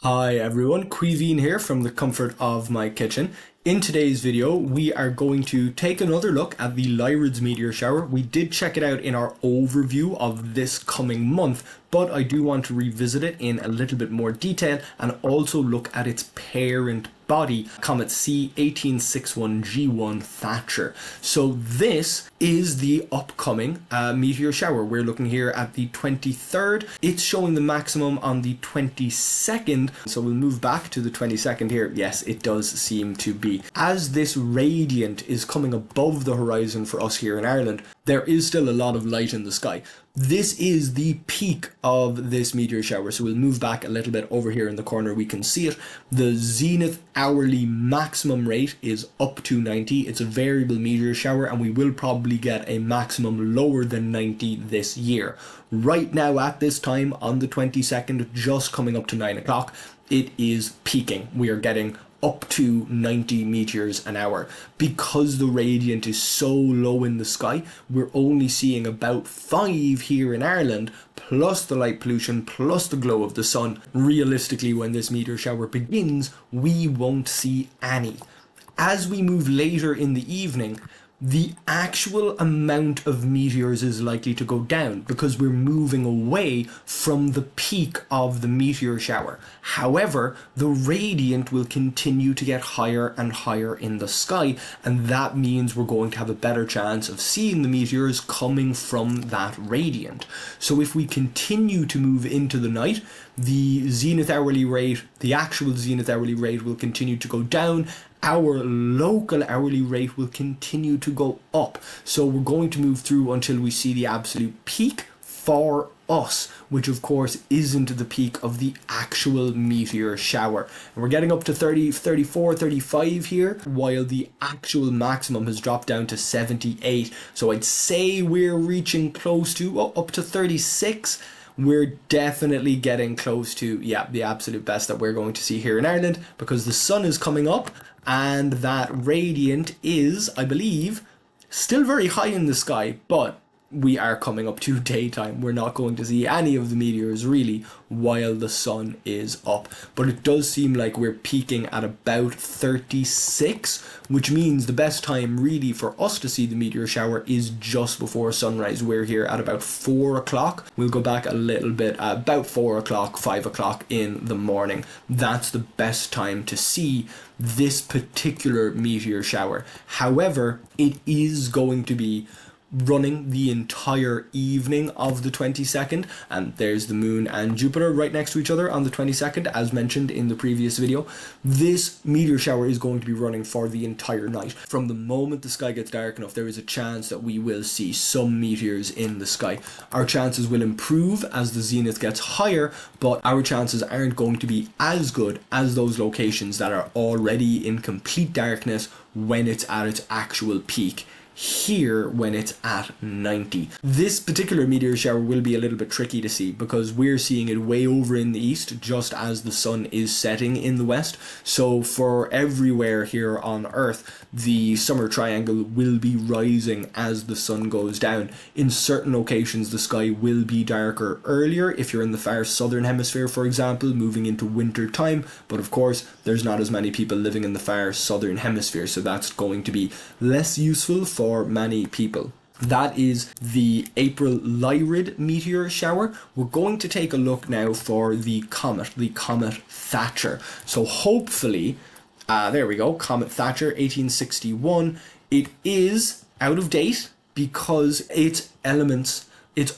Hi everyone, Queeveen here from the comfort of my kitchen. In today's video, we are going to take another look at the Lyrids meteor shower. We did check it out in our overview of this coming month, but I do want to revisit it in a little bit more detail and also look at its parent body, Comet C 1861G1 Thatcher. So this is the upcoming meteor shower. We're looking here at the 23rd. It's showing the maximum on the 22nd. So we'll move back to the 22nd here. Yes, it does seem to be. As this radiant is coming above the horizon for us here in Ireland, there is still a lot of light in the sky. This is the peak of this meteor shower. So we'll move back a little bit over here in the corner. We can see it. The zenith hourly maximum rate is up to 90. It's a variable meteor shower and we will probably get a maximum lower than 90 this year. Right now at this time on the 22nd, just coming up to 9 o'clock, it is peaking. We are getting up to 90 meteors an hour. Because the radiant is so low in the sky, we're only seeing about 5 here in Ireland, plus the light pollution, plus the glow of the sun. Realistically, when this meteor shower begins, we won't see any. As we move later in the evening, the actual amount of meteors is likely to go down because we're moving away from the peak of the meteor shower. However, the radiant will continue to get higher and higher in the sky, and that means we're going to have a better chance of seeing the meteors coming from that radiant. So if we continue to move into the night, the zenith hourly rate, the actual zenith hourly rate will continue to go down. Our local hourly rate will continue to go up. So we're going to move through until we see the absolute peak for us, which of course isn't the peak of the actual meteor shower. And we're getting up to 30, 34, 35 here, while the actual maximum has dropped down to 78. So I'd say we're reaching close to up to 36. We're definitely getting close to, the absolute best that we're going to see here in Ireland, because the sun is coming up and that radiant is, I believe, still very high in the sky, but we are coming up to daytime. We're not going to see any of the meteors really while the sun is up. But it does seem like we're peaking at about 36, which means the best time really for us to see the meteor shower is just before sunrise. We're here at about 4 o'clock. We'll go back a little bit, about 4 o'clock, 5 o'clock in the morning. That's the best time to see this particular meteor shower. However, it is going to be running the entire evening of the 22nd, and there's the moon and Jupiter right next to each other on the 22nd, as mentioned in the previous video. This meteor shower is going to be running for the entire night. From the moment the sky gets dark enough, there is a chance that we will see some meteors in the sky. Our chances will improve as the zenith gets higher, but our chances aren't going to be as good as those locations that are already in complete darkness when it's at its actual peak. Here when it's at 90. This particular meteor shower will be a little bit tricky to see because we're seeing it way over in the east just as the sun is setting in the west. So for everywhere here on Earth, the summer triangle will be rising as the sun goes down. In certain locations, the sky will be darker earlier if you're in the far southern hemisphere, for example, moving into winter time. But of course, there's not as many people living in the far southern hemisphere, so that's going to be less useful for many people. That is the April Lyrid meteor shower. We're going to take a look now for the Comet Thatcher. So hopefully, there we go, Comet Thatcher 1861. It is out of date because its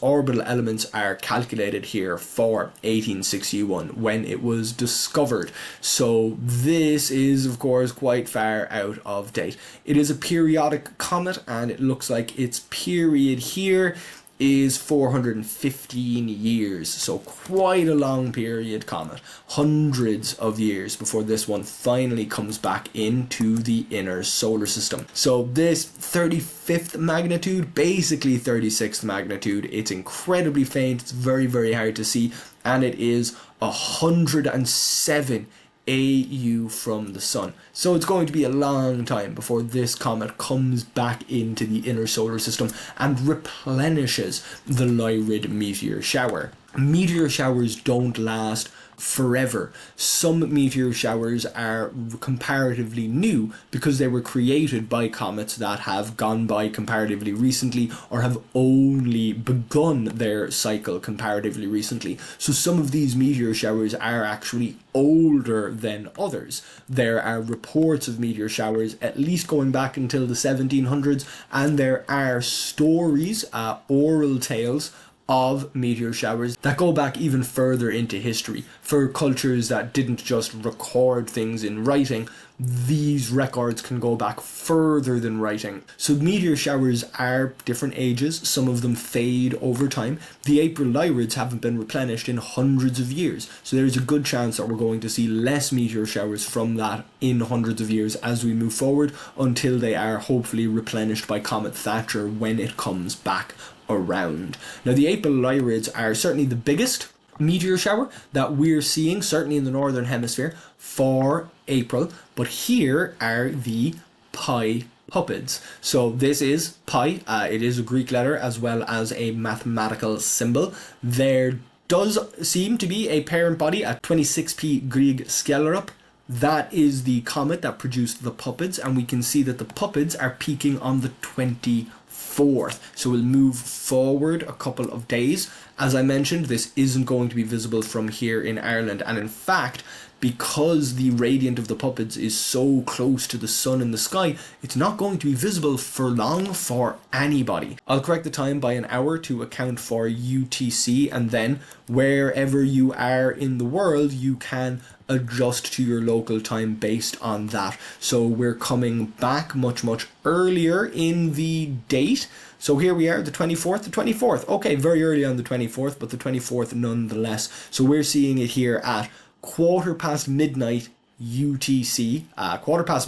orbital elements are calculated here for 1861 when it was discovered. So this is of course quite far out of date. It is a periodic comet and it looks like its period here is 415 years, so quite a long period comet, hundreds of years before this one finally comes back into the inner solar system. So this 35th magnitude, basically 36th magnitude, it's incredibly faint, it's very, very hard to see, and it is 107 AU from the sun. So it's going to be a long time before this comet comes back into the inner solar system and replenishes the Lyrid meteor shower. Meteor showers don't last forever. Some meteor showers are comparatively new because they were created by comets that have gone by comparatively recently or have only begun their cycle comparatively recently. So some of these meteor showers are actually older than others. There are reports of meteor showers at least going back until the 1700s, and there are stories, oral tales of meteor showers that go back even further into history. For cultures that didn't just record things in writing, these records can go back further than writing. So meteor showers are different ages. Some of them fade over time. The April Lyrids haven't been replenished in hundreds of years, so there's a good chance that we're going to see less meteor showers from that in hundreds of years as we move forward, until they are hopefully replenished by Comet Thatcher when it comes back around. Now, the April Lyrids are certainly the biggest meteor shower that we're seeing, certainly in the northern hemisphere, for April. But here are the pi-Puppids. So this is pi, it is a Greek letter as well as a mathematical symbol. There does seem to be a parent body at 26p Greek Scalerup. That is the comet that produced the Puppids, and we can see that the Puppids are peaking on the 24th. So we'll move forward a couple of days. As I mentioned, this isn't going to be visible from here in Ireland, and in fact, because the radiant of the Puppids is so close to the sun in the sky, it's not going to be visible for long for anybody. I'll correct the time by an hour to account for UTC, and then wherever you are in the world, you can adjust to your local time based on that. So we're coming back much earlier in the date. So here we are, the 24th. Okay, very early on the 24th, but the 24th nonetheless. So we're seeing it here at midnight UTC,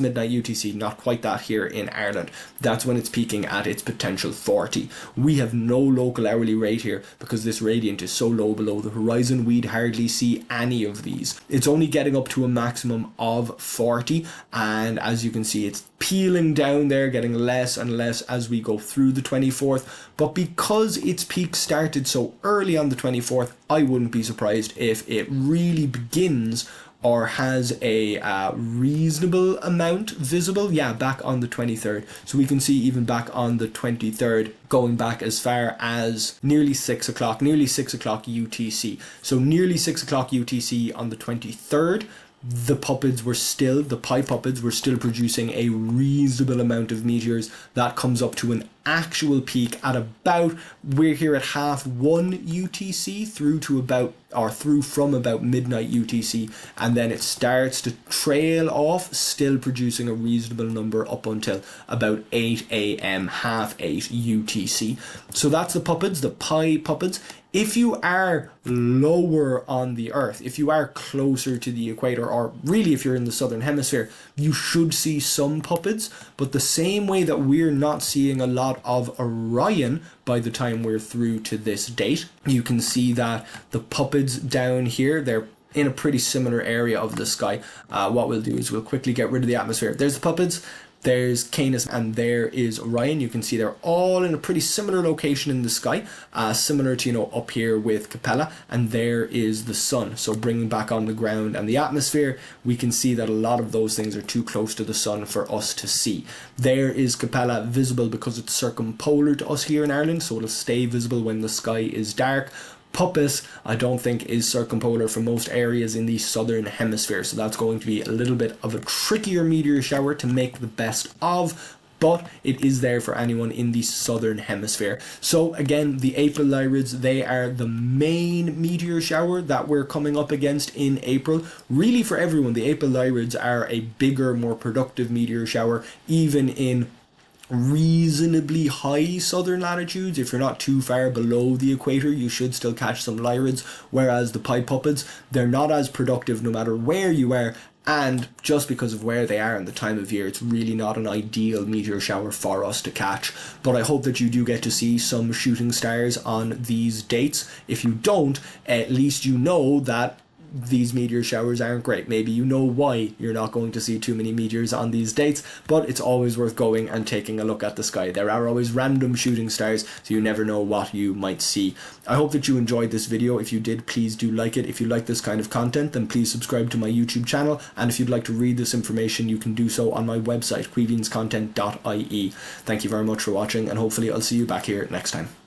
midnight UTC, not quite that here in Ireland. That's when it's peaking at its potential 40. We have no local hourly rate here because this radiant is so low below the horizon, we'd hardly see any of these. It's only getting up to a maximum of 40, and as you can see, it's peeling down there, getting less and less as we go through the 24th. But because its peak started so early on the 24th, I wouldn't be surprised if it really begins or has a reasonable amount visible, back on the 23rd. So we can see even back on the 23rd, going back as far as nearly 6 o'clock UTC. So nearly 6 o'clock UTC on the 23rd, the pi-Puppids were still producing a reasonable amount of meteors. That comes up to an actual peak at about, we're here at 1:30 UTC through from about midnight UTC, and then it starts to trail off, still producing a reasonable number up until about 8 a.m, 8:30 UTC. So that's the Puppids, the pi-Puppids. If you are lower on the Earth, if you are closer to the equator, or really if you're in the southern hemisphere, you should see some Puppids, but the same way that we're not seeing a lot of Orion by the time we're through to this date, you can see that the Puppids down here, they're in a pretty similar area of the sky. What we'll do is we'll quickly get rid of the atmosphere. There's the Puppids, there's Canis, and there is Orion. You can see they're all in a pretty similar location in the sky, similar to, up here with Capella, and there is the sun. So bringing back on the ground and the atmosphere, we can see that a lot of those things are too close to the sun for us to see. There is Capella visible because it's circumpolar to us here in Ireland, so it'll stay visible when the sky is dark. Puppis, I don't think, is circumpolar for most areas in the southern hemisphere, so that's going to be a little bit of a trickier meteor shower to make the best of, but it is there for anyone in the southern hemisphere. So again, the April Lyrids, they are the main meteor shower that we're coming up against in April. Really, for everyone, the April Lyrids are a bigger, more productive meteor shower, even in reasonably high southern latitudes. If you're not too far below the equator, you should still catch some Lyrids, whereas the pi-Puppids, they're not as productive no matter where you are, and just because of where they are in the time of year, it's really not an ideal meteor shower for us to catch. But I hope that you do get to see some shooting stars on these dates. If you don't, at least you know that these meteor showers aren't great. Maybe you know why you're not going to see too many meteors on these dates, but it's always worth going and taking a look at the sky. There are always random shooting stars, so you never know what you might see. I hope that you enjoyed this video. If you did, please do like it. If you like this kind of content, then please subscribe to my YouTube channel, and if you'd like to read this information, you can do so on my website, queevinscontent.ie. Thank you very much for watching, and hopefully I'll see you back here next time.